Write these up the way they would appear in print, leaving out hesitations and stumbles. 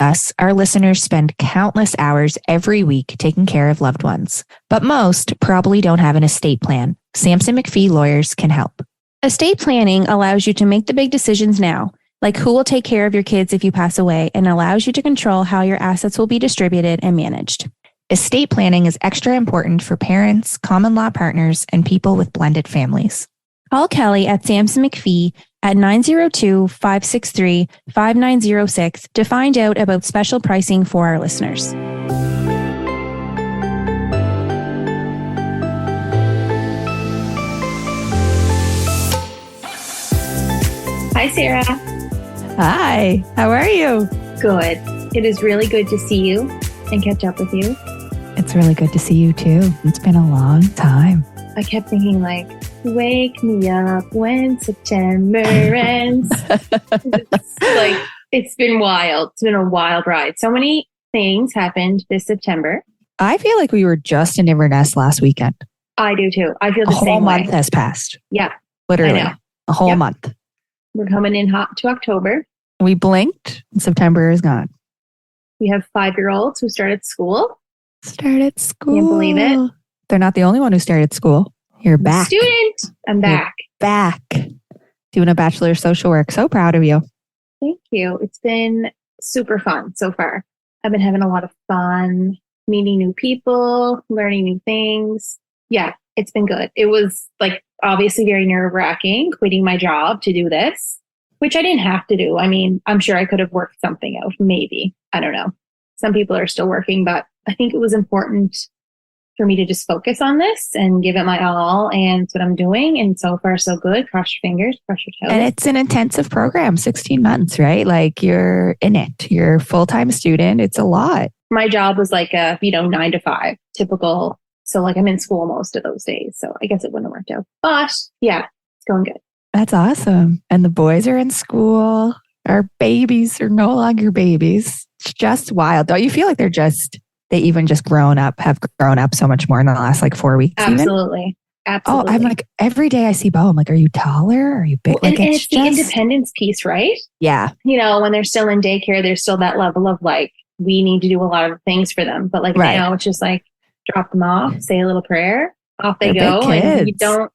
us, our listeners spend countless hours every week taking care of loved ones. But most probably don't have an estate plan. Sampson McPhee Lawyers can help. Estate planning allows you to make the big decisions now, like who will take care of your kids if you pass away, and allows you to control how your assets will be distributed and managed. Estate planning is extra important for parents, common law partners, and people with blended families. Call Kelly at Sampson McPhee at 902-563-5906 to find out about special pricing for our listeners. Hi, Sarah. Hi, how are you? Good. It is really good to see you and catch up with you. It's really good to see you too. It's been a long time. I kept thinking like, wake me up when September ends. It's been wild. It's been a wild ride. So many things happened this September. I feel like we were just in Inverness last weekend. I do too. I feel the same way. A whole month has passed. Yeah. Literally. A whole month. We're coming in hot to October. We blinked and September is gone. We have 5-year-olds who started school. Started school. Can't believe it. They're not the only one who started school. You're back. Student. I'm back. You're back. Doing a Bachelor of Social Work. So proud of you. Thank you. It's been super fun so far. I've been having a lot of fun, meeting new people, learning new things. Yeah, it's been good. It was like obviously very nerve-wracking quitting my job to do this, which I didn't have to do. I mean, I'm sure I could have worked something out. Maybe. I don't know. Some people are still working, but I think it was important for me to just focus on this and give it my all. And that's what I'm doing. And so far, so good. Cross your fingers, cross your toes. And it's an intensive program, 16 months, right? Like you're in it. You're a full-time student. It's a lot. My job was like a, 9 to 5, typical. So like I'm in school most of those days. So I guess it wouldn't have worked out. But yeah, it's going good. That's awesome. And the boys are in school. Our babies are no longer babies. It's just wild. Don't you feel like they even just have grown up so much more in the last like 4 weeks? Absolutely. Even? Absolutely. Oh, I'm like, every day I see Bo, I'm like, are you taller? Are you big? Well, like, and it's the independence piece, right? Yeah. When they're still in daycare, there's still that level of like, we need to do a lot of things for them. But like now it's just like, drop them off, say a little prayer, off they go. And you don't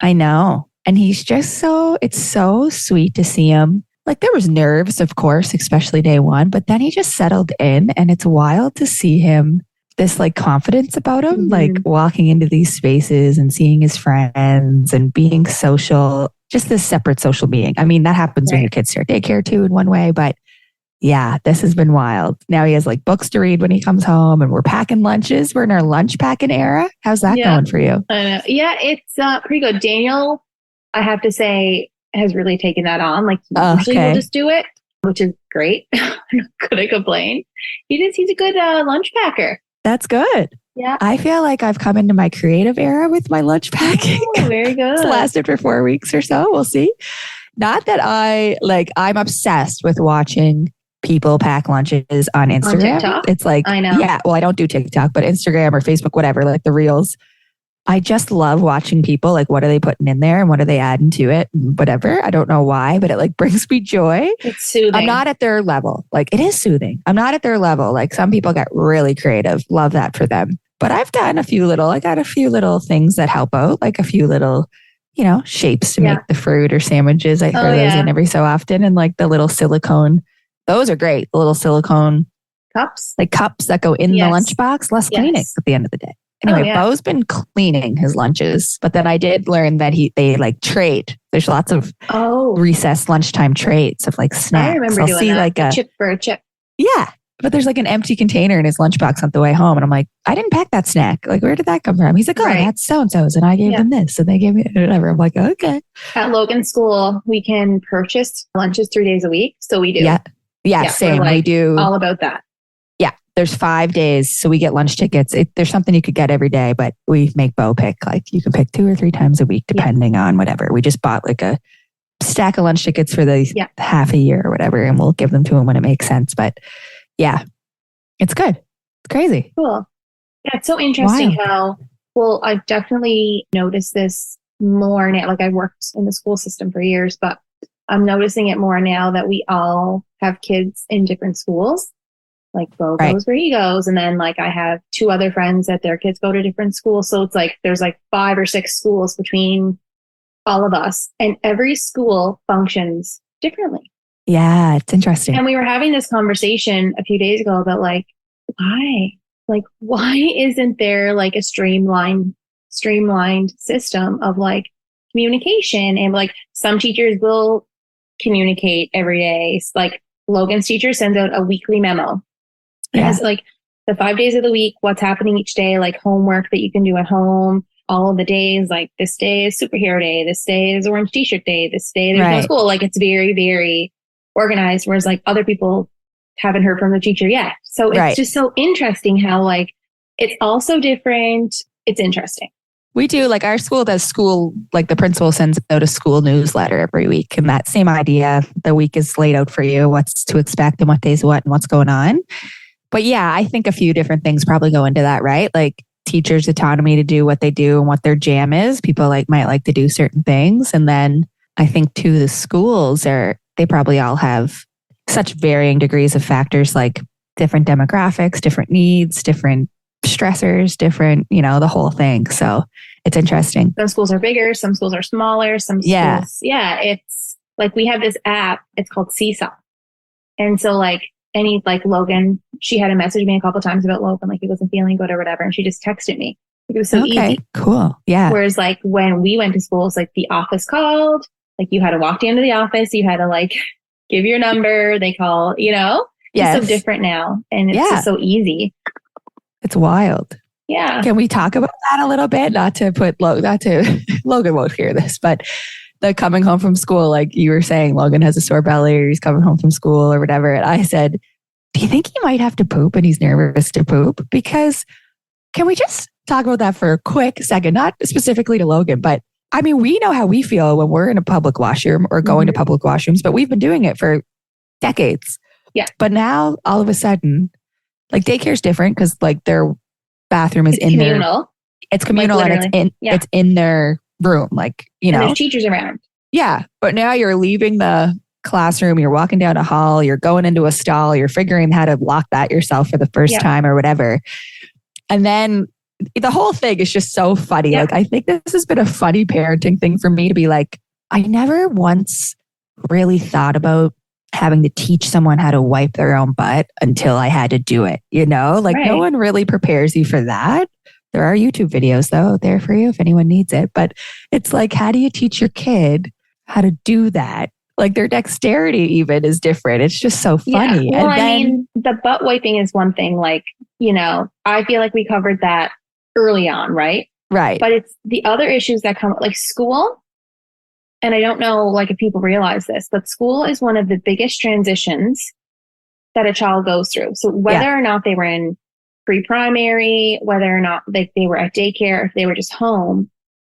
I know. And he's just it's so sweet to see him. Like there was nerves, of course, especially day one, but then he just settled in and it's wild to see him, this like confidence about him, like walking into these spaces and seeing his friends and being social, just this separate social being. I mean, that happens when your kids start daycare too in one way, but yeah, this has been wild. Now he has like books to read when he comes home and we're packing lunches. We're in our lunch packing era. How's that going for you? I know. Yeah, it's pretty good. Daniel, I have to say, has really taken that on. Like usually he'll just do it, which is great. I'm not gonna complain. He's a good lunch packer. That's good. Yeah. I feel like I've come into my creative era with my lunch packing. Oh, very good. It's lasted for 4 weeks or so. We'll see. Not that I'm obsessed with watching people pack lunches on Instagram. On TikTok? It's like, I know. Yeah, well, I don't do TikTok, but Instagram or Facebook, whatever, like the reels. I just love watching people, like, what are they putting in there and what are they adding to it? Whatever. I don't know why, but it like brings me joy. It's soothing. I'm not at their level. Like it is soothing. I'm not at their level. Like some people get really creative. Love that for them. But I've done I got a few little things that help out, like a few little, shapes to make the fruit or sandwiches. I throw those in every so often. And like the little silicone, those are great. The little silicone cups, like cups that go in the lunchbox, less cleaning at the end of the day. Anyway, Bo's been cleaning his lunches, but then I did learn that they like trade. There's lots of recess lunchtime trades of like snacks. I remember doing that. Like a chip for a chip. Yeah. But there's like an empty container in his lunchbox on the way home. And I'm like, I didn't pack that snack. Like, where did that come from? He's like, that's so-and-so's. And I gave them this. And they gave me whatever. I'm like, okay. At Logan School, we can purchase lunches 3 days a week. So we do. Yeah, same. We do. All about that. Yeah. There's 5 days. So we get lunch tickets. There's something you could get every day, but we make Bo pick. Like you can pick 2 or 3 times a week, depending on whatever. We just bought like a stack of lunch tickets for the half a year or whatever. And we'll give them to him when it makes sense. But yeah, it's good. It's crazy. Cool. Yeah, it's so interesting how, I've definitely noticed this more now. Like I worked in the school system for years, but I'm noticing it more now that we all have kids in different schools. Like Bo Right. goes where he goes. And then like I have 2 other friends that their kids go to different schools. So it's like there's like 5 or 6 schools between all of us. And every school functions differently. Yeah, it's interesting. And we were having this conversation a few days ago about like, why? Like, why isn't there like a streamlined system of like communication? And like some teachers will communicate every day. Like Logan's teacher sends out a weekly memo. It has like the 5 days of the week, what's happening each day, like homework that you can do at home, all of the days, like this day is superhero day, this day is orange t-shirt day, this day there's no school. Like it's very, very organized. Whereas like other people haven't heard from the teacher yet. So it's just so interesting how like it's all so different. It's interesting. We do, like our school does school, like the principal sends out a school newsletter every week. And that same idea, the week is laid out for you, what's to expect and what days what and what's going on. But yeah, I think a few different things probably go into that, right? Like teachers' autonomy to do what they do and what their jam is. People like might like to do certain things. And then I think too, the schools they probably all have such varying degrees of factors, like different demographics, different needs, different stressors, different, the whole thing. So it's interesting. Some schools are bigger, some schools are smaller, some schools. Yeah. It's like we have this app, it's called Seesaw. And so like Logan, she had a message me a couple of times about Logan, like he wasn't feeling good or whatever. And she just texted me. It was so easy. Cool. Yeah. Whereas like when we went to school, it's like the office called, like you had to walk into the office, you had to like give your number, they call, It's so different now. And it's just so easy. It's wild. Yeah. Can we talk about that a little bit? Logan won't hear this, but the coming home from school, like you were saying, Logan has a sore belly or he's coming home from school or whatever. And I said, do you think he might have to poop and he's nervous to poop? Because can we just talk about that for a quick second? Not specifically to Logan, but I mean, we know how we feel when we're in a public washroom or going to public washrooms, but we've been doing it for decades. Yeah. But now all of a sudden, like daycare is different because like their bathroom is communal. It's communal like, and it's in their room, like, and there's teachers around. Yeah. But now you're leaving the classroom, you're walking down a hall, you're going into a stall, you're figuring how to lock that yourself for the first time or whatever. And then the whole thing is just so funny. Like, I think this has been a funny parenting thing for me to be like, I never once really thought about having to teach someone how to wipe their own butt until I had to do it, no one really prepares you for that. There are YouTube videos though there for you if anyone needs it. But it's like, how do you teach your kid how to do that? Like their dexterity even is different. It's just so funny. Yeah. Well, I mean, the butt wiping is one thing. Like, I feel like we covered that early on, right? Right. But it's the other issues that come like school. And I don't know like if people realize this, but school is one of the biggest transitions that a child goes through. So whether or not they were in pre-primary, whether or not they were at daycare, if they were just home,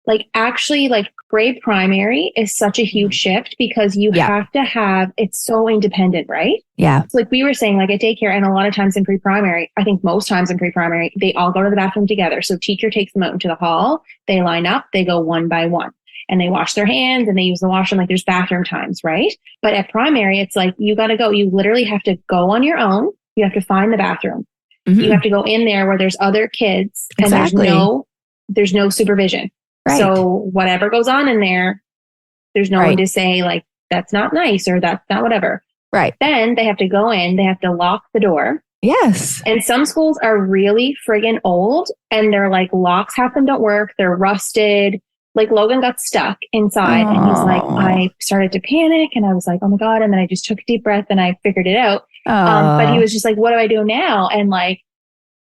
like actually like grade primary is such a huge shift because you have to have, it's so independent, right? Yeah. So like we were saying, like at daycare and a lot of times in pre-primary, I think most times in pre-primary, they all go to the bathroom together. So teacher takes them out into the hall, they line up, they go one by one and they wash their hands and they use the washroom. Like there's bathroom times, right? But at primary, it's like, you got to go, you literally have to go on your own. You have to find the bathroom. You have to go in there where there's other kids and there's no supervision. Right. So whatever goes on in there, there's no one to say like, that's not nice or that's not whatever. Right. Then they have to go in, they have to lock the door. Yes. And some schools are really friggin' old and their like locks half them don't work. They're rusted. Like Logan got stuck inside and he's like, I started to panic and I was like, oh my God. And then I just took a deep breath and I figured it out. But he was just like, what do I do now? And like,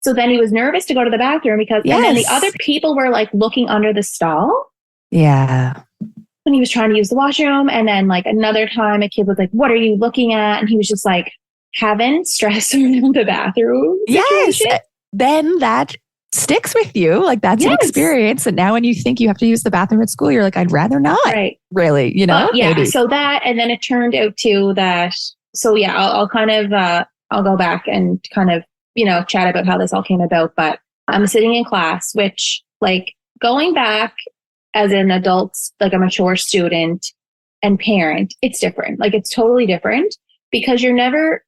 so then he was nervous to go to the bathroom because, and then the other people were like looking under the stall. Yeah. When he was trying to use the washroom. And then like another time a kid was like, what are you looking at? And he was just like having stress around the bathroom. Situation. Yes. Then that sticks with you. Like that's an experience. And now when you think you have to use the bathroom at school, you're like, I'd rather not. Right. Really, Maybe. So that, and then it turned out to that. So yeah, I'll kind of, I'll go back and kind of, chat about how this all came about, but I'm sitting in class, which like going back as an adult, like a mature student and parent, it's different. Like it's totally different because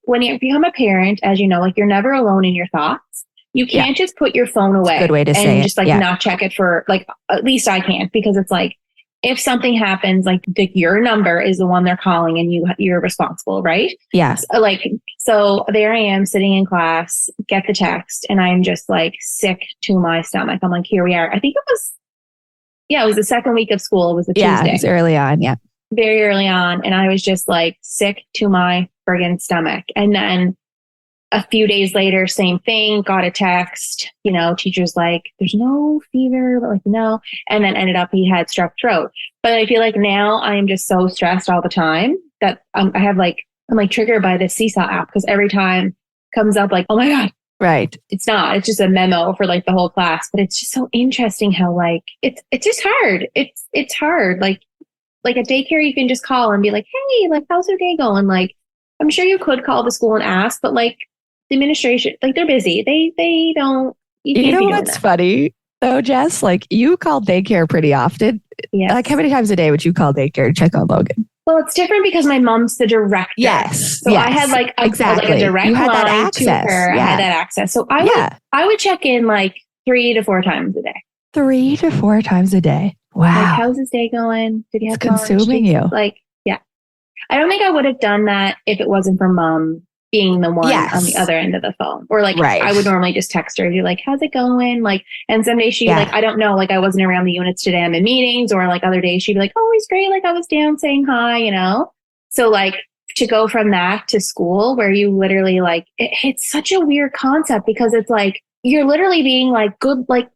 when you become a parent, as you know, like you're never alone in your thoughts. You can't just put your phone away good way to say and it. just like not check it for like, at least I can't, because it's like, if something happens, like your number is the one they're calling and you're responsible, right? Yeah. So there I am sitting in class, get the text, and I'm just like sick to my stomach. I'm like, here we are. I think it was the second week of school. It was a Tuesday. Yeah, it was early on. Yeah. Very early on. And I was just like sick to my friggin' stomach. And then a few days later, same thing, got a text, teacher's like, there's no fever, but like, no. And then ended up he had strep throat. But I feel like now I'm just so stressed all the time that I'm triggered by the Seesaw app, because every time it comes up like, oh my God. Right. It's just a memo for like the whole class, but it's just so interesting how like, it's just hard. It's hard. Like at daycare, you can just call and be like, hey, like, how's your day going? Like, I'm sure you could call the school and ask, but like, the administration, like they're busy. They don't. You know what's funny though, Jess? Like you call daycare pretty often. Yes. Like how many times a day would you call daycare to check on Logan? Well, it's different because my mom's the director. Yes. So I had like a direct line to her. Yeah. I had that access. So I would check in like 3 to 4 times a day. 3 to 4 times a day. Wow. Like, how's his day going? Did he have lunch? Consuming you? Like, yeah. I don't think I would have done that if it wasn't for mom being the one on the other end of the phone. Or like, I would normally just text her, you're like, how's it going? Like, and some days she'd be like, I don't know, like I wasn't around the units today, I'm in meetings. Or like other days she'd be like, oh, he's great. Like I was down saying hi, So like to go from that to school where you literally like, it's such a weird concept because it's like, you're literally being like, good luck,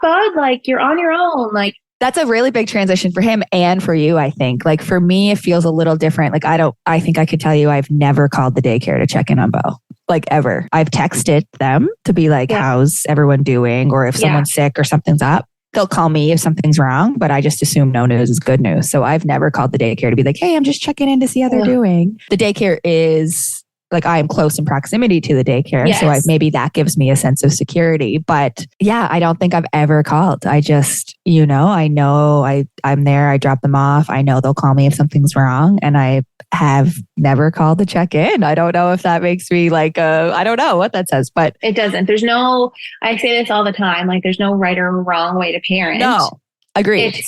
bud. Like you're on your own. Like, that's a really big transition for him and for you, I think. Like for me, it feels a little different. Like I think I could tell you I've never called the daycare to check in on Bo, like ever. I've texted them to be like, how's everyone doing? Or if someone's sick or something's up, they'll call me if something's wrong, but I just assume no news is good news. So I've never called the daycare to be like, hey, I'm just checking in to see how they're doing. The daycare is like, I am close in proximity to the daycare. Yes. So maybe that gives me a sense of security. But yeah, I don't think I've ever called. I just, I know I'm there. I drop them off. I know they'll call me if something's wrong. And I have never called to check in. I don't know if that makes me like, I don't know what that says, but it doesn't. I say this all the time. Like there's no right or wrong way to parent. No. Agreed.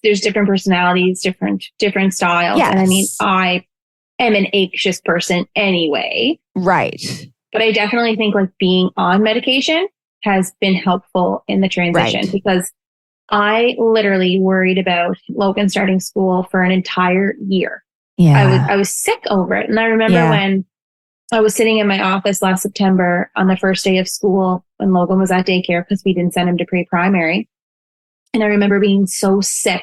There's different personalities, different styles. Yes. And I mean, I am an anxious person anyway. Right. But I definitely think like being on medication has been helpful in the transition because I literally worried about Logan starting school for an entire year. Yeah. I was sick over it. And I remember when I was sitting in my office last September on the first day of school when Logan was at daycare because we didn't send him to pre-primary. And I remember being so sick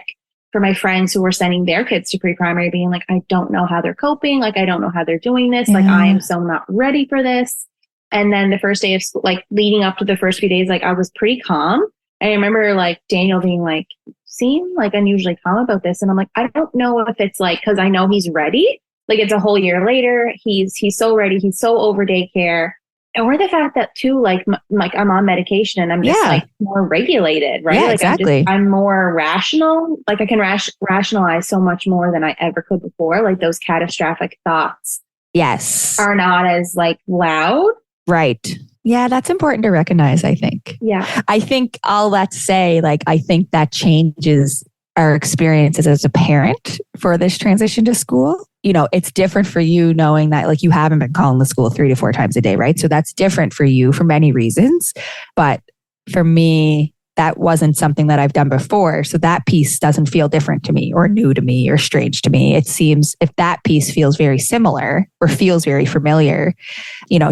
for my friends who were sending their kids to pre-primary, being like, I don't know how they're coping. Like, I don't know how they're doing this. Like, I am so not ready for this. And then the first day of school, like leading up to the first few days, like I was pretty calm. I remember like Daniel being like, seem like unusually calm about this. And I'm like, I don't know if it's like, cause I know he's ready. Like it's a whole year later. He's so ready. He's so over daycare. Or the fact that too, like I'm on medication and I'm just like more regulated, right? Yeah, like exactly. I'm more rational. Like I can rationalize so much more than I ever could before. Like those catastrophic thoughts are not as like loud. Right. Yeah, that's important to recognize, I think. Yeah. I think all that to say, like, I think that changes our experiences as a parent for this transition to school. It's different for you knowing that like you haven't been calling the school 3 to 4 times a day, right? So that's different for you for many reasons. But for me, that wasn't something that I've done before. So that piece doesn't feel different to me or new to me or strange to me. It seems if that piece feels very similar or feels very familiar,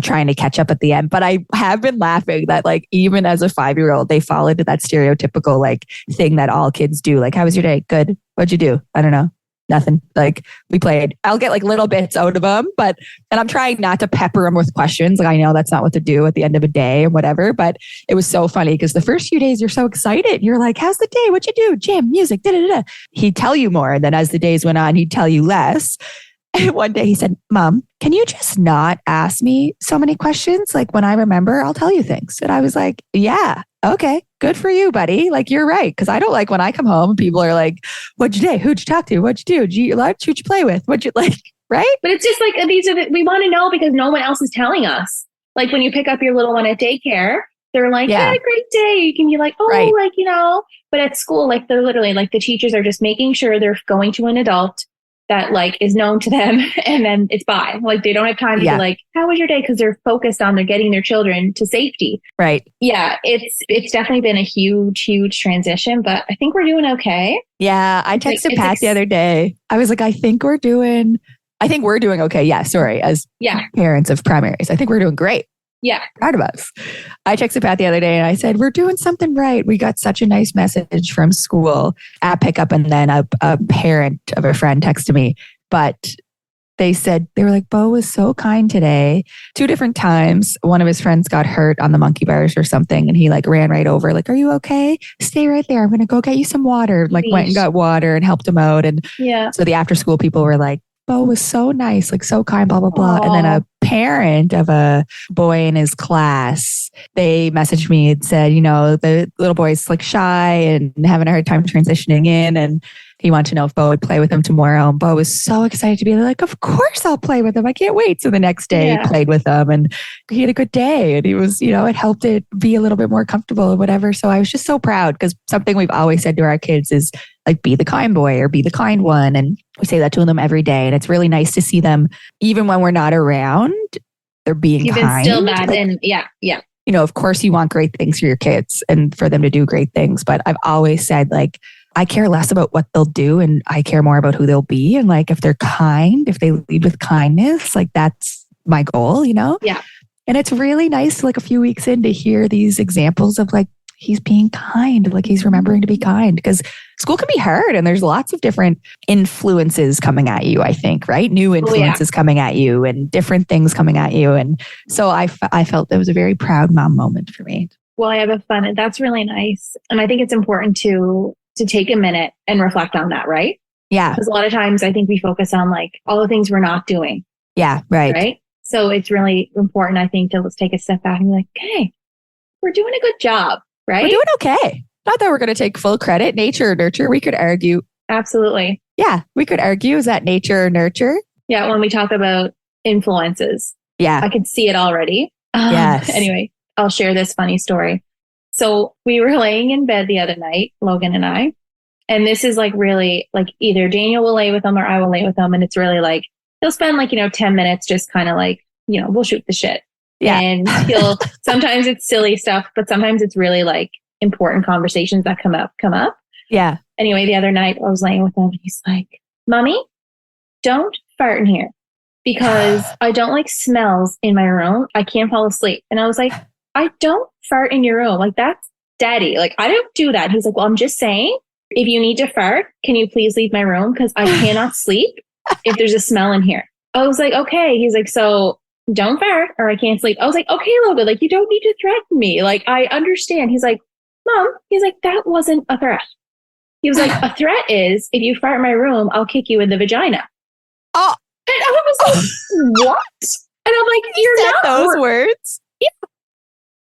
trying to catch up at the end. But I have been laughing that like even as a 5-year-old, they fall into that stereotypical like thing that all kids do. Like, how was your day? Good. What'd you do? I don't know. Nothing. Like we played. I'll get like little bits out of them, and I'm trying not to pepper them with questions. Like I know that's not what to do at the end of a day or whatever, but it was so funny because the first few days you're so excited. You're like, how's the day? What'd you do? Gym, music, da-da-da. He'd tell you more. And then as the days went on, he'd tell you less. And one day he said, Mom, can you just not ask me so many questions? Like when I remember, I'll tell you things. And I was like, yeah, okay, good for you, buddy. Like you're right. Cause I don't like when I come home and people are like, what'd you do? Who'd you talk to? What'd you do? Did you eat lunch? Who'd you play with? What'd you like? right? But it's just like, we want to know because no one else is telling us. Like when you pick up your little one at daycare, they're like, Yeah. had a great day. You can be like, oh, Right. like, but at school, like they're literally like the teachers are just making sure they're going to an adult that like is known to them, and then it's bye. Like they don't have time to be like, how was your day? Because they're focused on they're getting their children to safety. Right. Yeah, it's definitely been a huge transition, but I think we're doing okay. Yeah, I texted Pat the other day. I was like, I think we're doing okay. Yeah, sorry. As parents of primaries, I think we're doing great. Yeah. Proud of us. I texted Pat the other day and I said, we're doing something right. We got such a nice message from school at pickup. And then a parent of a friend texted me. But they were like, Bo was so kind today. 2 different times, one of his friends got hurt on the monkey bars or something. And he like ran right over, like, are you okay? Stay right there. I'm going to go get you some water. Like went and got water and helped him out. And so the after school people were like, Bo was so nice, like so kind, blah, blah, blah. Aww. And then a parent of a boy in his class, they messaged me and said, the little boy's like shy and having a hard time transitioning in. And he wanted to know if Bo would play with him tomorrow. And Bo was so excited to be there, like, of course I'll play with him. I can't wait. So the next day he played with them and he had a good day. And he was, it helped it be a little bit more comfortable or whatever. So I was just so proud because something we've always said to our kids is like, be the kind boy or be the kind one. And we say that to them every day. And it's really nice to see them, even when we're not around, they're being kind. Still that. Like, and yeah. Of course you want great things for your kids and for them to do great things. But I've always said, like, I care less about what they'll do and I care more about who they'll be. And like, if they're kind, if they lead with kindness, like that's my goal, Yeah. And it's really nice, like a few weeks in to hear these examples of like, he's being kind, like he's remembering to be kind because school can be hard and there's lots of different influences coming at you, I think, right? New influences coming at you and different things coming at you. And so I felt it was a very proud mom moment for me. Well, I have a fun, and that's really nice. And I think it's important to take a minute and reflect on that, right? Yeah. Because a lot of times I think we focus on like all the things we're not doing. Yeah, right. Right. So it's really important, I think, to let's take a step back and be like, okay, we're doing a good job, right? We're doing okay. Not that we're going to take full credit, nature or nurture. We could argue. Absolutely. Yeah, we could argue. Is that nature or nurture? Yeah, when we talk about influences. Yeah. I could see it already. Yes. Anyway, I'll share this funny story. So we were laying in bed the other night, Logan and I, and this is like really like either Daniel will lay with him or I will lay with him. And it's really like, he'll spend like, 10 minutes just kind of like, we'll shoot the shit. Yeah. And sometimes it's silly stuff, but sometimes it's really like important conversations that come up. Yeah. Anyway, the other night I was laying with him and he's like, Mommy, don't fart in here because I don't like smells in my room. I can't fall asleep. And I was like, I don't fart in your room. Like that's daddy. Like I don't do that. He's like, well, I'm just saying, if you need to fart, can you please leave my room? Because I cannot sleep if there's a smell in here. I was like, okay. He's like, so don't fart or I can't sleep. I was like, okay, Logan, like you don't need to threaten me. Like I understand. He's like, Mom, that wasn't a threat. He was like, a threat is if you fart in my room, I'll kick you in the vagina. Oh, and I was like, what? And I'm like, you're not those words. Yeah.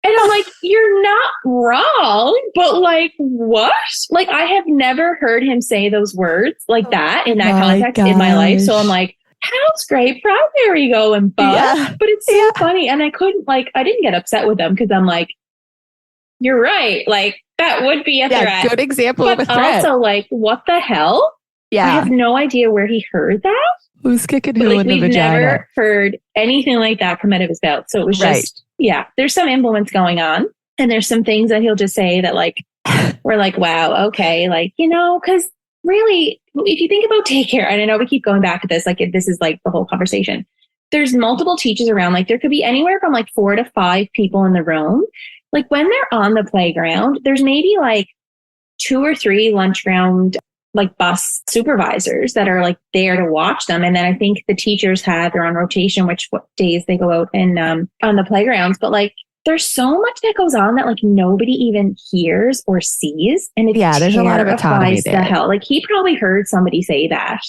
And I'm like, you're not wrong, but like, what? Like, I have never heard him say those words like that in that context in my life. So I'm like, how's great primary going, bud? Yeah. But it's so funny. And I didn't get upset with them because I'm like, you're right. Like, that would be a threat. Good example of a threat. Also, like, what the hell? Yeah. I have no idea where he heard that. Who's kicking who in the vagina? We've never heard anything like that come out of his mouth. So it was just, there's some influence going on. And there's some things that he'll just say that like, we're like, wow, okay. Like, because really, if you think about daycare, and I know we keep going back to this, like this is like the whole conversation. There's multiple teachers around. Like there could be anywhere from like 4 to 5 people in the room. Like when they're on the playground, there's maybe like 2 or 3 lunch round like bus supervisors that are like there to watch them. And then I think the teachers they're on rotation, what days they go out and on the playgrounds. But like there's so much that goes on that like nobody even hears or sees. And it there's a lot of autonomy there. Hell. Like he probably heard somebody say that.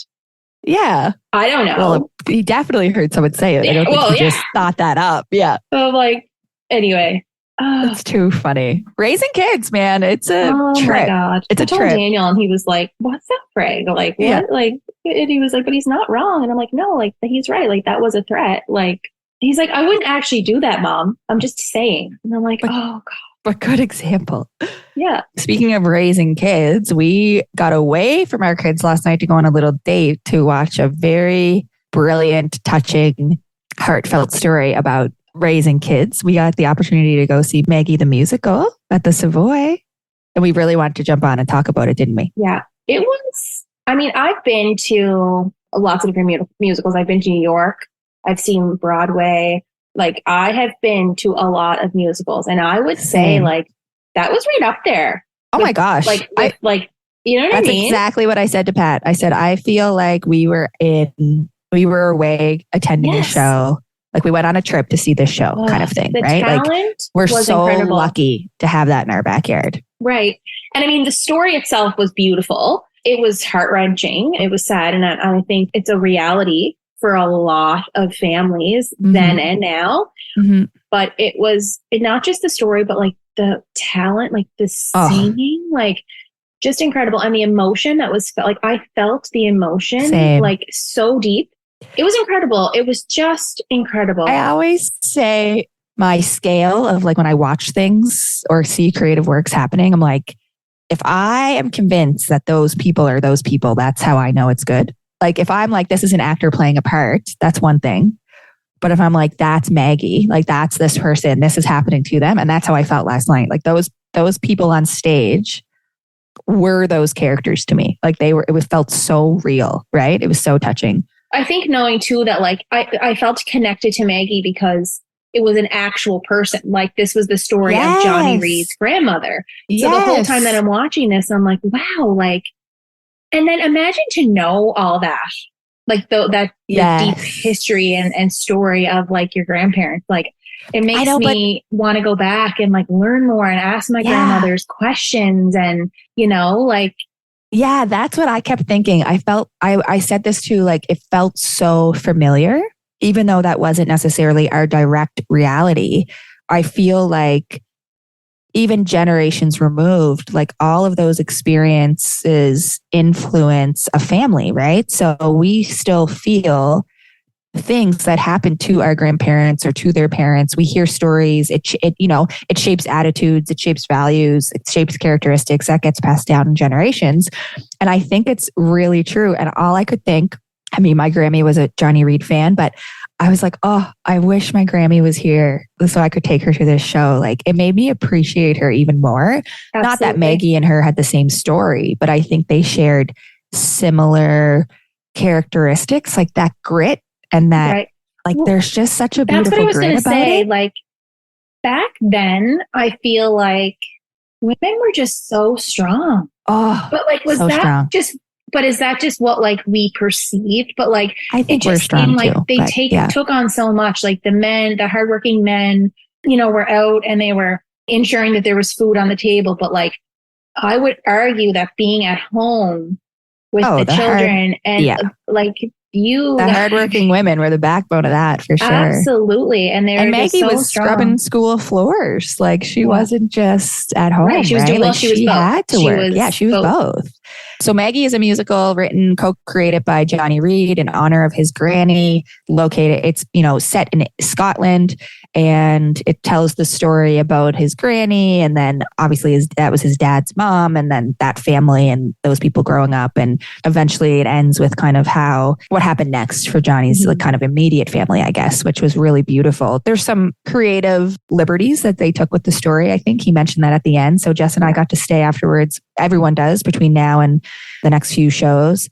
Yeah. I don't know. Well, he definitely heard someone say it. I don't think he just thought that up. Yeah. So like, anyway, It's too funny. Raising kids, man. It's a Oh trip. my God. It's I a told trip. Daniel and he was like, what's that, Craig? Like, what? Yeah. Like, and he was like, but he's not wrong. And I'm like, no, like, he's right. Like, that was a threat. Like, he's like, I wouldn't actually do that, Mom. I'm just saying. And I'm like, oh, God. But good example. Yeah. Speaking of raising kids, we got away from our kids last night to go on a little date to watch a very brilliant, touching, heartfelt story about raising kids. We got the opportunity to go see Maggie the Musical at the Savoy. And we really wanted to jump on and talk about it, didn't we? Yeah. It was, I mean, I've been to lots of different musicals. I've been to New York. I've seen Broadway. Like, I have been to a lot of musicals. And I would say, like, that was right up there. Oh my gosh. Like, you know what I mean? That's exactly what I said to Pat. I said, I feel like we were away attending a show. Like, we went on a trip to see this show kind of thing, right? Like, we're so lucky to have that in our backyard. Right. And I mean, the story itself was beautiful. It was heart-wrenching. It was sad. And I think it's a reality for a lot of families then and now. Mm-hmm. But it was not just the story, but like the talent, like the singing, like just incredible. And the emotion that was like, I felt the emotion like so deep. It was incredible. It was just incredible. I always say my scale of like when I watch things or see creative works happening, I'm like, if I am convinced that those people are those people, that's how I know it's good. Like if I'm like, this is an actor playing a part, that's one thing. But if I'm like, that's Maggie, like that's this person, this is happening to them. And that's how I felt last night. Like those people on stage were those characters to me. Like it felt so real, right? It was so touching. I think knowing too that like I felt connected to Maggie because it was an actual person. Like this was the story of Johnny Reed's grandmother. So the whole time that I'm watching this, I'm like, wow, like, and then imagine to know all that, like the deep history and story of like your grandparents. Like it makes me want to go back and like learn more and ask my grandmother's questions and, you know, like. Yeah, that's what I kept thinking. I said this too, like it felt so familiar, even though that wasn't necessarily our direct reality. I feel like even generations removed, like all of those experiences influence a family, right? So we still feel things that happen to our grandparents or to their parents. We hear stories. It shapes attitudes, it shapes values, it shapes characteristics that gets passed down in generations. And I think it's really true. And all I could think, I mean, my Grammy was a Johnny Reed fan, but I was like, oh, I wish my Grammy was here so I could take her to this show. Like it made me appreciate her even more. Absolutely. Not that Maggie and her had the same story, but I think they shared similar characteristics, like that grit. And that, like, there's just such a beautiful grit about it. That's what I was going to say. Like, back then, I feel like women were just so strong. Oh, but like, was so that strong. But is that just what like we perceived? But like, I think we're strong like too. They took on so much. Like the hardworking men, you know, were out and they were ensuring that there was food on the table. But like, I would argue that being at home with the children like. The hardworking women were the backbone of that for sure. Absolutely. And Maggie was scrubbing school floors. Like she wasn't just at home. Right. She was doing she had to work. She was both. So Maggie is a musical written, co-created by Johnny Reed in honor of his granny. It's, set in Scotland, and it tells the story about his granny. And then obviously that was his dad's mom, and then that family and those people growing up. And eventually it ends with kind of what happened next for Johnny's like kind of immediate family, I guess, which was really beautiful. There's some creative liberties that they took with the story. I think he mentioned that at the end. So Jess and I got to stay afterwards. Everyone does between now and the next few shows,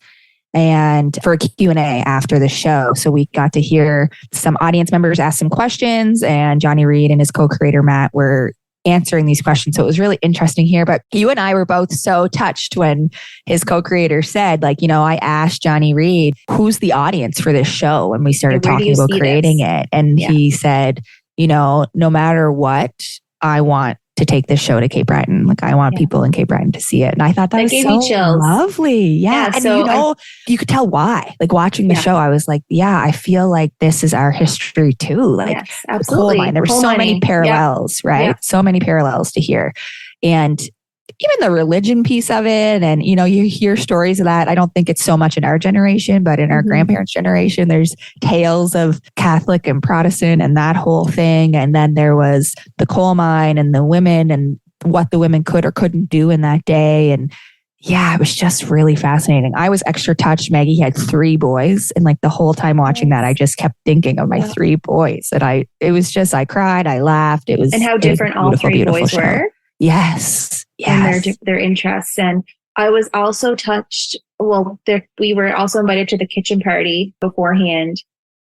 and for a Q&A after the show. So we got to hear some audience members ask some questions, and Johnny Reed and his co-creator Matt were answering these questions. So it was really interesting here. But you and I were both so touched when his co-creator said, like, I asked Johnny Reed, who's the audience for this show? And we started talking about creating it. And he said, no matter what, I want to take this show to Cape Breton. Like, I want people in Cape Breton to see it. And I thought that was gave so me chills. lovely. Yeah. And so you could tell why. Like, watching the show, I was like, yeah, I feel like this is our history too. Like, yes, absolutely. The coal mine. There were so many parallels, right? Yep. So many parallels to hear. And even the religion piece of it. And, you hear stories of that. I don't think it's so much in our generation, but in our grandparents' generation, there's tales of Catholic and Protestant and that whole thing. And then there was the coal mine and the women and what the women could or couldn't do in that day. And yeah, it was just really fascinating. I was extra touched. Maggie had 3 boys. And like the whole time watching that, I just kept thinking of my 3 boys. And I cried, I laughed. It was, and how different all 3 boys were. Yes. And their interests. And I was also touched. Well, we were also invited to the kitchen party beforehand,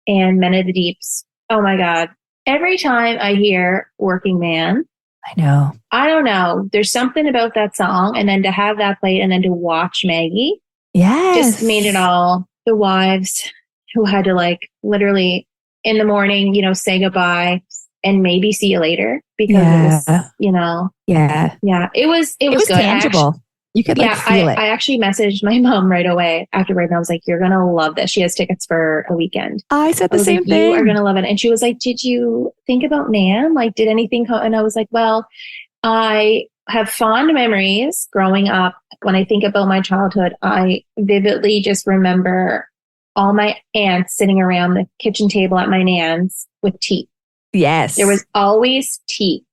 and Men of the Deeps. Oh my God. Every time I hear Working Man, I know. I don't know. There's something about that song. And then to have that played and then to watch Maggie. Just made it all. The wives who had to like literally in the morning, say goodbye and maybe see you later because it was, it was good. Tangible. You could feel it. I actually messaged my mom right away afterward, and I was like, "You're gonna love this." She has tickets for a weekend. I said the same thing. You are gonna love it. And she was like, "Did you think about Nan? Like, did anything?" And I was like, "Well, I have fond memories growing up. When I think about my childhood, I vividly just remember all my aunts sitting around the kitchen table at my nan's with tea. Yes. There was always tea.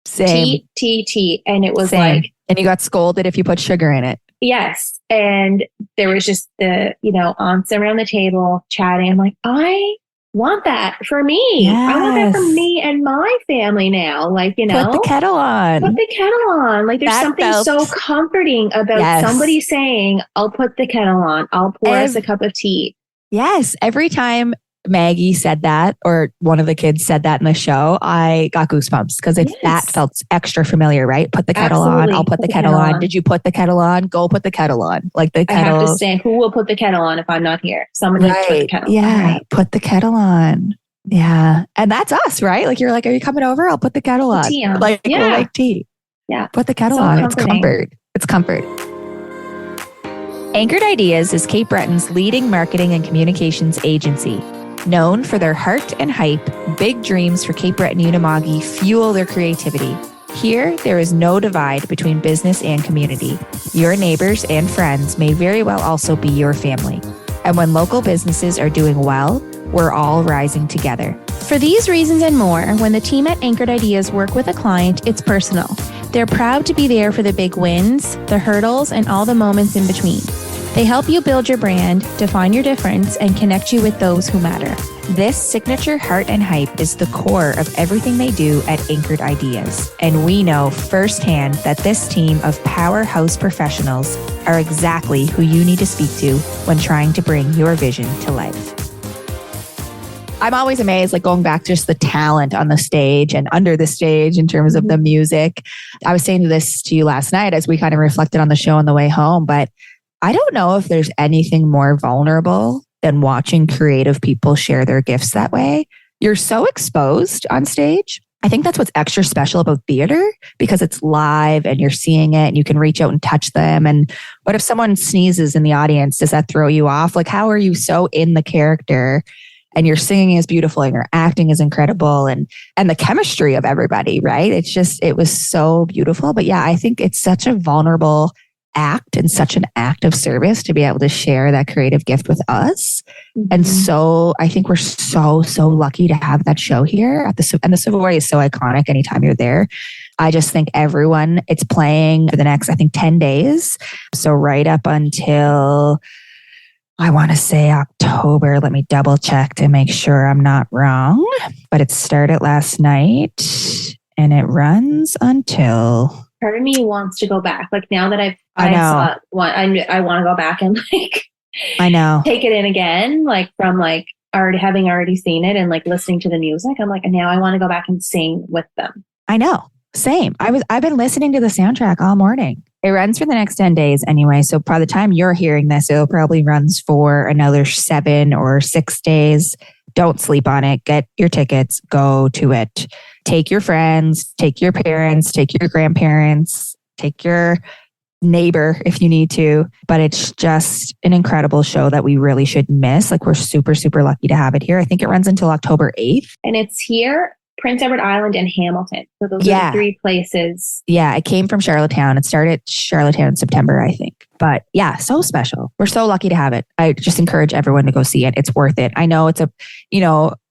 Same. Tea. And it was Same. And you got scolded if you put sugar in it. Yes. And there was just the, aunts around the table chatting. I'm like, I want that for me. Yes. I want that for me and my family now. Like, Put the kettle on. Put the kettle on. Like, there's something so comforting about somebody saying, I'll put the kettle on. I'll pour us a cup of tea. Yes. Every time Maggie said that, or one of the kids said that in the show, I got goosebumps because that felt extra familiar, right? Put the kettle on. I'll put the kettle on. Did you put the kettle on? Go put the kettle on. Like the kettle. I have to say, who will put the kettle on if I'm not here? Someone needs to put the kettle on. Yeah. Right? Put the kettle on. Yeah. And that's us, right? Like, you're like, are you coming over? I'll put the kettle on. Tea on. Like, we'll like tea. Yeah. Put the kettle on. Comforting. It's comfort. Anchored Ideas is Cape Breton's leading marketing and communications agency. Known for their heart and hype, big dreams for Cape Breton Unama'ki fuel their creativity. Here, there is no divide between business and community. Your neighbors and friends may very well also be your family. And when local businesses are doing well, we're all rising together. For these reasons and more, when the team at Anchored Ideas work with a client, it's personal. They're proud to be there for the big wins, the hurdles, and all the moments in between. They help you build your brand, define your difference, and connect you with those who matter. This signature heart and hype is the core of everything they do at Anchored Ideas. And we know firsthand that this team of powerhouse professionals are exactly who you need to speak to when trying to bring your vision to life. I'm always amazed, like going back to just the talent on the stage and under the stage in terms of the music. I was saying this to you last night as we kind of reflected on the show on the way home, but I don't know if there's anything more vulnerable than watching creative people share their gifts that way. You're so exposed on stage. I think that's what's extra special about theater because it's live and you're seeing it and you can reach out and touch them. And what if someone sneezes in the audience? Does that throw you off? Like, how are you so in the character and your singing is beautiful and your acting is incredible and the chemistry of everybody, right? It was so beautiful. But yeah, I think it's such a vulnerable act and such an act of service to be able to share that creative gift with us. And so I think we're so lucky to have that show here at and the Savoy is so iconic anytime you're there. I just think it's playing for the next, I think 10 days. So right up until, I want to say October. Let me double check to make sure I'm not wrong, but it started last night and it runs until... Part of me wants to go back. Like now that I saw one, I want to go back and I know, take it in again, like from like having already seen it and like listening to the music. I'm like, now I want to go back and sing with them. I know. Same. I've been listening to the soundtrack all morning. It runs for the next 10 days anyway. So by the time you're hearing this, it'll probably runs for another 7 or 6 days. Don't sleep on it. Get your tickets. Go to it. Take your friends, take your parents, take your grandparents, take your neighbor if you need to. But it's just an incredible show that we really shouldn't miss. Like we're super, super lucky to have it here. I think it runs until October 8th. And it's here, Prince Edward Island and Hamilton. So those are the 3 places. Yeah, it came from Charlottetown. It started Charlottetown in September, I think. But yeah, so special. We're so lucky to have it. I just encourage everyone to go see it. It's worth it. I know it's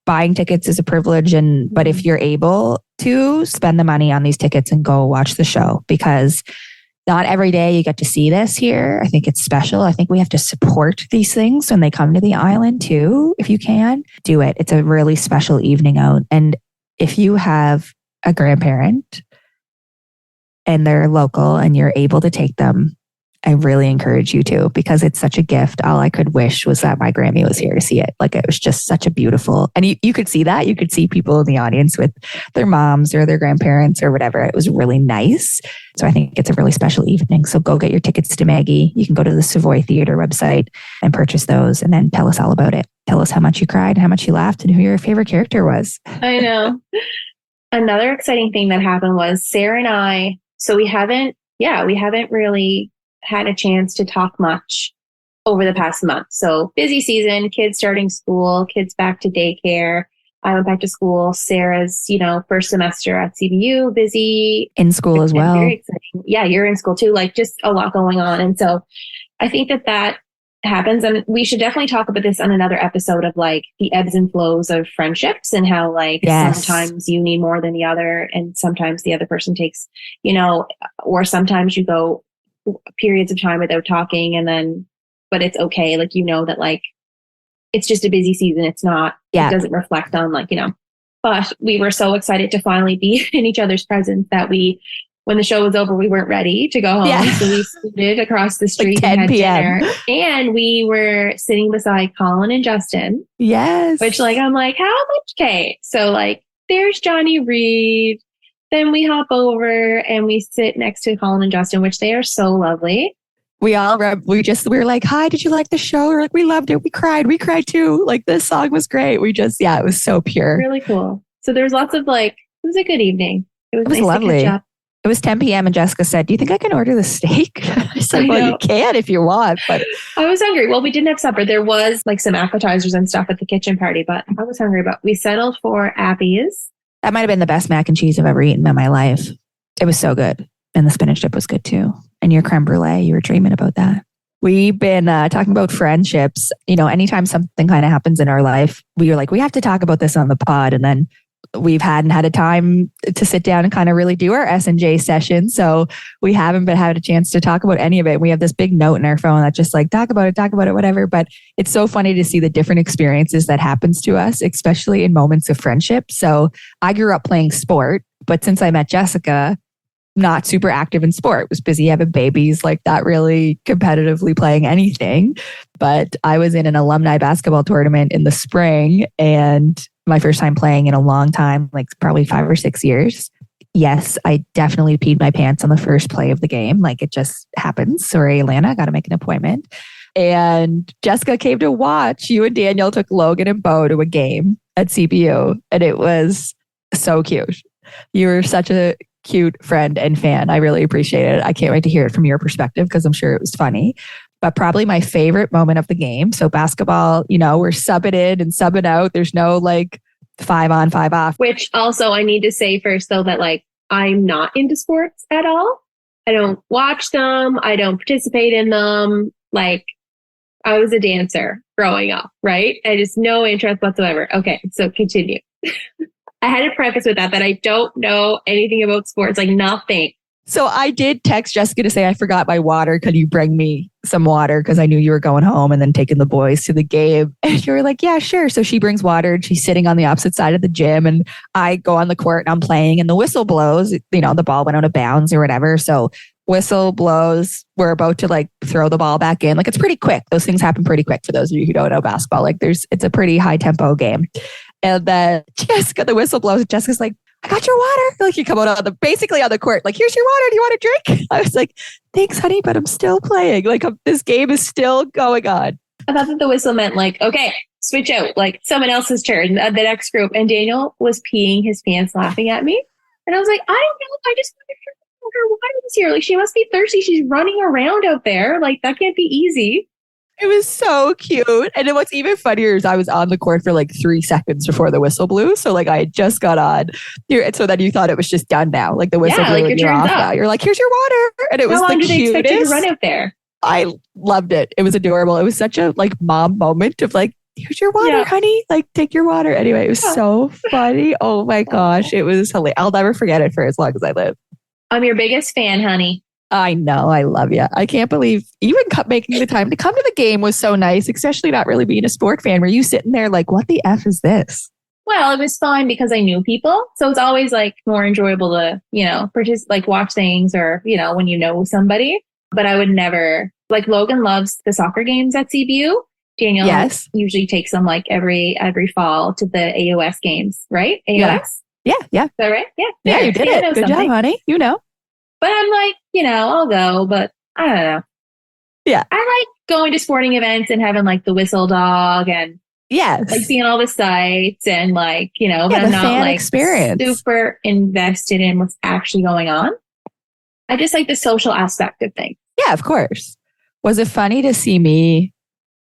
buying tickets is a privilege, but if you're able to spend the money on these tickets and go watch the show, because not every day you get to see this here. I think it's special. I think we have to support these things when they come to the island too. If you can, do it. It's a really special evening out. And if you have a grandparent and they're local and you're able to take them, I really encourage you to, because it's such a gift. All I could wish was that my Grammy was here to see it. Like it was just such a beautiful, and you could see that. You could see people in the audience with their moms or their grandparents or whatever. It was really nice. So I think it's a really special evening. So go get your tickets to Maggie. You can go to the Savoy Theatre website and purchase those, and then tell us all about it. Tell us how much you cried, how much you laughed, and who your favorite character was. I know. Another exciting thing that happened was Sarah and I, so we haven't really had a chance to talk much over the past month. So busy season, kids starting school, kids back to daycare. I went back to school. Sarah's, first semester at CBU, busy. In school as well. Very exciting. Yeah, you're in school too, like just a lot going on. And so I think that happens. And we should definitely talk about this on another episode of like the ebbs and flows of friendships and how sometimes you need more than the other. And sometimes the other person takes, or sometimes you go periods of time without talking but it's okay. Like, that like, it's just a busy season. It's not, It doesn't reflect on but we were so excited to finally be in each other's presence that when the show was over, we weren't ready to go home. Yeah. So we scooted across the street like 10 and had p.m. dinner. And we were sitting beside Colin and Justin. Yes. Which I'm like, how much Kate? So there's Johnny Reed. Then we hop over and we sit next to Colin and Justin, which they are so lovely. We were like, hi, did you like the show? We're like, we loved it. We cried too. Like this song was great. It was so pure. Really cool. So there's lots of it was a good evening. It was nice lovely. To catch up. It was 10 p.m. and Jessica said, do you think I can order the steak? I said, well, you can if you want, but I was hungry. Well, we didn't have supper. There was some appetizers and stuff at the kitchen party, but I was hungry, but we settled for Appy's. That might have been the best mac and cheese I've ever eaten in my life. It was so good. And the spinach dip was good too. And your creme brulee, you were dreaming about that. We've been talking about friendships. Anytime something kind of happens in our life, we were like, we have to talk about this on the pod. And then we've hadn't had a time to sit down and kind of really do our S&J session. So we haven't been having a chance to talk about any of it. We have this big note in our phone that just talk about it, whatever. But it's so funny to see the different experiences that happens to us, especially in moments of friendship. So I grew up playing sport, but since I met Jessica, not super active in sport, was busy having babies, not really competitively playing anything. But I was in an alumni basketball tournament in the spring, and my first time playing in a long time, probably 5 or 6 years. Yes, I definitely peed my pants on the first play of the game. It just happens. Sorry, Alana, I got to make an appointment. And Jessica came to watch. You and Daniel took Logan and Bo to a game at CPU, and it was so cute. You were such a cute friend and fan. I really appreciate it. I can't wait to hear it from your perspective because I'm sure it was funny. But probably my favorite moment of the game. So basketball, we're subbing in and subbing out. There's no 5 on, 5 off. Which also I need to say first though that I'm not into sports at all. I don't watch them. I don't participate in them. I was a dancer growing up, right? I just no interest whatsoever. Okay, so continue. I had to preface with that I don't know anything about sports, nothing. So I did text Jessica to say, I forgot my water. Could you bring me some water? Because I knew you were going home and then taking the boys to the game. And you were like, yeah, sure. So she brings water and she's sitting on the opposite side of the gym. And I go on the court and I'm playing and the whistle blows, the ball went out of bounds or whatever. So whistle blows. We're about to throw the ball back in. It's pretty quick. Those things happen pretty quick for those of you who don't know basketball. It's a pretty high tempo game. And then Jessica, the whistle blows. Jessica's like, I got your water. Like you come out basically on the court, like, here's your water. Do you want a drink? I was like, thanks, honey, but I'm still playing. Like this game is still going on. I thought that the whistle meant like, okay, switch out, like someone else's turn, the next group. And Daniel was peeing his pants laughing at me. And I was like, I don't know. I just wanted her water this year. Like she must be thirsty. She's running around out there. Like that can't be easy. It was so cute. And then what's even funnier is I was on the court for like 3 seconds before the whistle blew. So like I had just got on here. And so then you thought it was just done now. Like the whistle blew and you're off now. You're like, here's your water. And it was the cutest. How long did they expect you to run out there? I loved it. It was adorable. It was such a like mom moment of like, here's your water, honey. Like take your water. Anyway, it was so funny. Oh my gosh. It was hilarious. I'll never forget it for as long as I live. I'm your biggest fan, honey. I know. I love you. I can't believe even making the time to come to the game was so nice, especially not really being a sport fan. Were you sitting there like, what the F is this? Well, it was fun because I knew people. So it's always like more enjoyable to, like watch things or, when you know somebody. But I would never, like Logan loves the soccer games at CBU. Daniel usually takes them like every fall to the AOS games, right? AOS? Yeah. Is that right? Yeah, you did it. Good job, honey. You know. But I'm like, I'll go, but I don't know. Yeah. I like going to sporting events and having like the whistle dog and like seeing all the sights and like, but I'm not fan like experience. Super invested in what's actually going on. I just like the social aspect of things. Yeah, of course. Was it funny to see me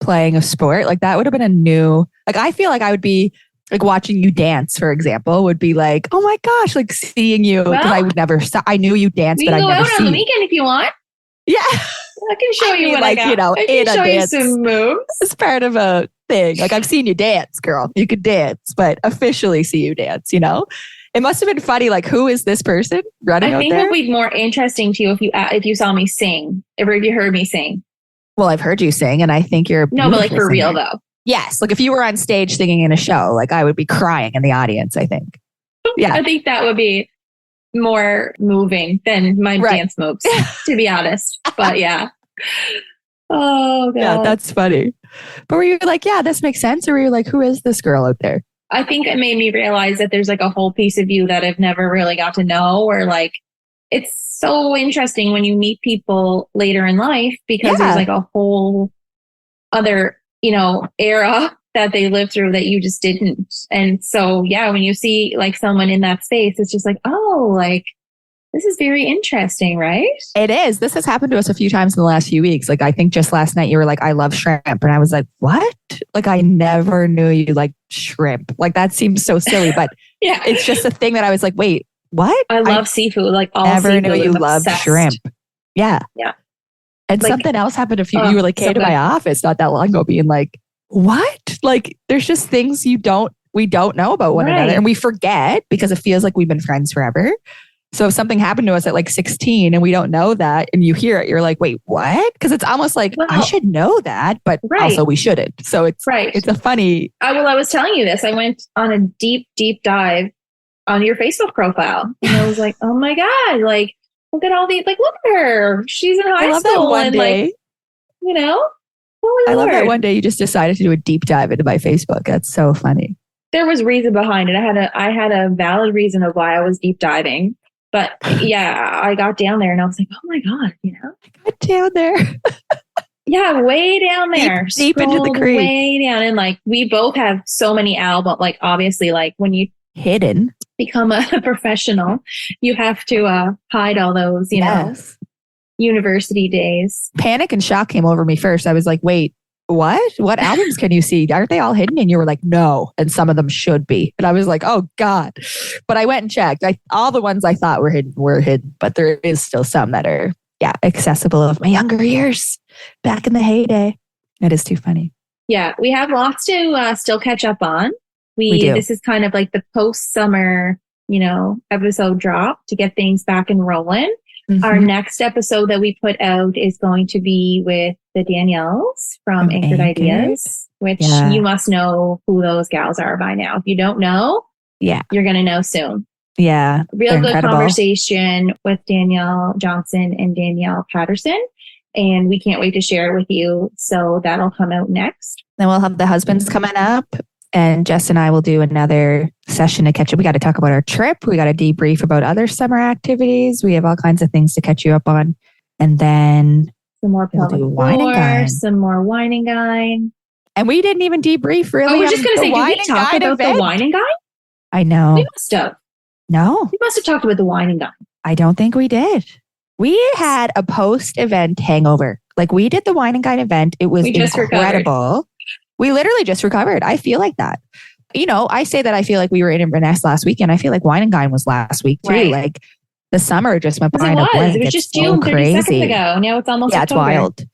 playing a sport? Like that would have been a new, like I feel like I would be like watching you dance, for example, would be like, oh my gosh, like seeing you. Because I would never, I knew you dance, but I never see. We can go out on the weekend if you want. Yeah. I can show you what I got. I can show you some moves. It's part of a thing. Like I've seen you dance, girl. You could dance, but officially see you dance, It must have been funny. Like, who is this person running out there? I think it would be more interesting to you if you saw me sing, or if you heard me sing. Well, I've heard you sing, and I think you're no, but like for real though. Yes, like if you were on stage singing in a show, like I would be crying in the audience. I think. Yeah, I think that would be more moving than my dance moves, to be honest. But yeah. Oh god. Yeah, that's funny. But were you like, yeah, this makes sense, or were you like, who is this girl out there? I think it made me realize that there's like a whole piece of you that I've never really got to know, or like it's so interesting when you meet people later in life because there's like a whole other, era that they lived through that you just didn't. And so, when you see like someone in that space, it's just like, oh, like this is very interesting, right? It is. This has happened to us a few times in the last few weeks. Like, I think just last night you were like, I love shrimp. And I was like, what? Like, I never knew you liked shrimp. Like, that seems so silly, but it's just a thing that I was like, wait, what? I love seafood. Like, all never seafood. knew you loved shrimp. Yeah. Yeah. And like, something else happened you were like, came to my office not that long ago being like, what? Like, there's just things we don't know about one another. And we forget because it feels like we've been friends forever. So if something happened to us at like 16 and we don't know that and you hear it, you're like, wait, what? Because it's almost like, I should know that, but also we shouldn't. So it's it's a funny. I was telling you this. I went on a deep, deep dive on your Facebook profile. And I was like, oh my God, like, look at all these, like, look at her. She's in high school. And like, I love that one day you just decided to do a deep dive into my Facebook. That's so funny. There was reason behind it. I had a valid reason of why I was deep diving. But I got down there and I was like, oh my God, I got down there. Way down there. Deep into the creek. Way down. And like, we both have so many albums. Like, obviously, like when you become a professional, you have to hide all those, university days. Panic and shock came over me first. I was like, wait, what albums can you see? Aren't they all hidden? And you were like, no. And some of them should be. And I was like, oh God. But I went and checked. All the ones I thought were hidden, but there is still some that are, accessible of my younger years back in the heyday. It is too funny. Yeah. We have lots to still catch up on. We do. This is kind of like the post-summer, episode drop to get things back and rolling. Mm-hmm. Our next episode that we put out is going to be with the Danielles from Anchored Ideas, which you must know who those gals are by now. If you don't know, you're going to know soon. Yeah. Real good incredible conversation with Danielle Johnson and Danielle Patterson. And we can't wait to share it with you. So that'll come out next. Then we'll have the husbands coming up. And Jess and I will do another session to catch up. We got to talk about our trip. We got to debrief about other summer activities. We have all kinds of things to catch you up on. And then some more we'll do pelvic wine and floor, dine. some more wine and dine. And we didn't even debrief really. I was just going to say, did we and talk dine about the event. wine and dine? I know. We must have. No, We must have talked about the wine and dine. I don't think we did. We had a post-event hangover. Like we did the wine and dine event. It was incredible. Recovered. We literally just recovered. I feel like that. You know, I say that I feel like we were in Inverness last weekend. I feel like wine and dine was last week too. Right. Like the summer just went by. It was just June 30 seconds ago. Now it's almost October. It's wild.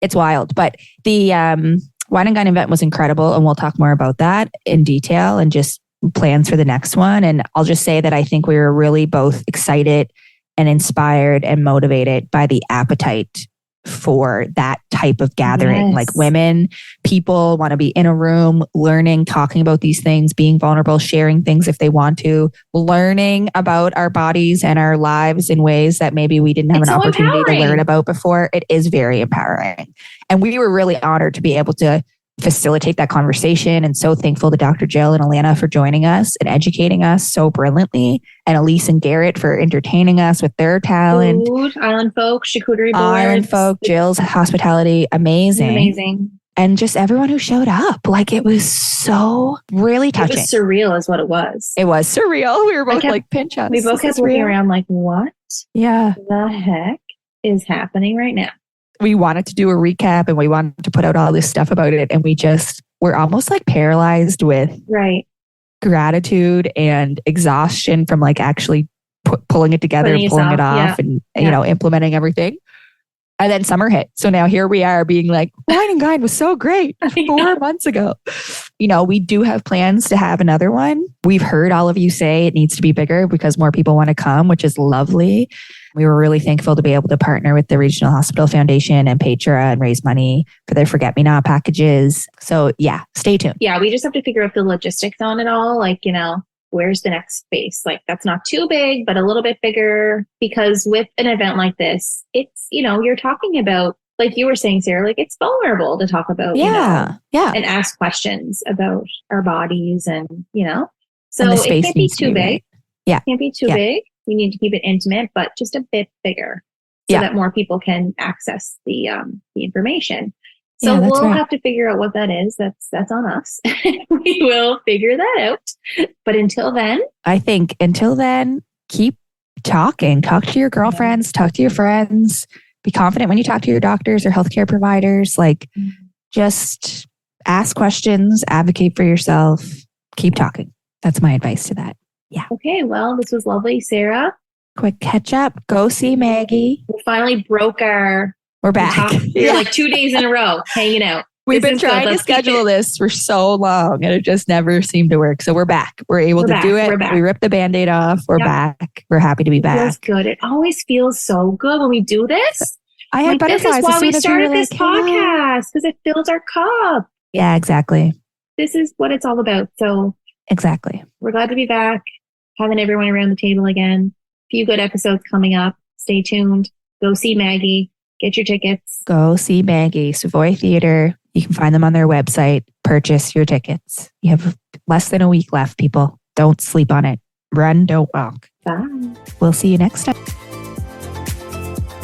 It's wild. But the wine and dine event was incredible. And we'll talk more about that in detail and just plans for the next one. And I'll just say that I think we were really both excited and inspired and motivated by the appetite for that type of gathering. Yes. Like women, people want to be in a room, learning, talking about these things, being vulnerable, sharing things if they want to, learning about our bodies and our lives in ways that maybe we didn't have an opportunity to learn about before. It is very empowering. And we were really honored to be able to facilitate that conversation, and so thankful to Dr. Jill and Alana for joining us and educating us so brilliantly, and Elise and Garrett for entertaining us with their talent. Food, Island Folk, charcuterie boards. Island Folk, Jill's hospitality, amazing. And just everyone who showed up. Like it was so really touching. It was surreal is what it was. It was surreal. We were both like pinch us. We both kept looking around like, what the heck is happening right now? We wanted to do a recap and we wanted to put out all this stuff about it. And we're almost like paralyzed with gratitude and exhaustion from like actually pulling it together and pulling it off and, you know, implementing everything. And then summer hit. So now here we are being like, wine and dine was so great 4 months ago. You know, we do have plans to have another one. We've heard all of you say it needs to be bigger because more people want to come, which is lovely. We were really thankful to be able to partner with the Regional Hospital Foundation and Paytura and raise money for their Forget Me Not packages. So yeah, stay tuned. Yeah, we just have to figure out the logistics on it all. Like, you know, where's the next space? Like that's not too big, but a little bit bigger, because with an event like this, it's, you know, you're talking about, like you were saying, Sarah, like it's vulnerable to talk about, you know, and ask questions about our bodies and, you know, so it can't be too big. Yeah. It can't be too big. We need to keep it intimate, but just a bit bigger so that more people can access the information. So we'll have to figure out what that is. That's on us. We will figure that out. But until then, I think keep talking. Talk to your girlfriends, talk to your friends. Be confident when you talk to your doctors or healthcare providers. Like just ask questions, advocate for yourself, keep talking. That's my advice to that. Yeah. Okay. Well, this was lovely, Sarah. Quick catch up. Go see Maggie. We finally broke our... We're back. We're like 2 days in a row hanging out. We've been trying to schedule this for so long and it just never seemed to work. So we're back. We're able to do it. We ripped the Band-Aid off. We're back. We're happy to be back. It feels good. It always feels so good when we do this. I had butterflies. This is why we started this podcast, because it fills our cup. Yeah, exactly. This is what it's all about. So exactly. We're glad to be back, having everyone around the table again. A few good episodes coming up. Stay tuned. Go see Maggie. Get your tickets. Go see Maggie, Savoy Theater. You can find them on their website. Purchase your tickets. You have less than a week left, people. Don't sleep on it. Run, don't walk. Bye. We'll see you next time.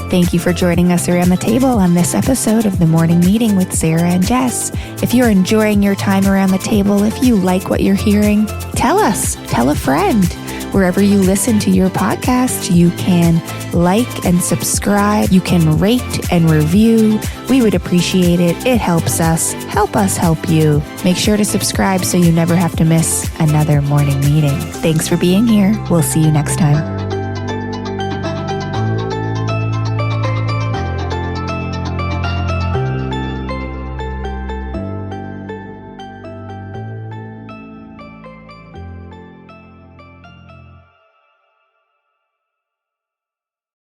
Thank you for joining us around the table on this episode of The Morning Meeting with Sarah and Jess. If you're enjoying your time around the table, if you like what you're hearing, tell us. Tell a friend. Wherever you listen to your podcast, you can like and subscribe. You can rate and review. We would appreciate it. It helps us. Help us help you. Make sure to subscribe so you never have to miss another morning meeting. Thanks for being here. We'll see you next time.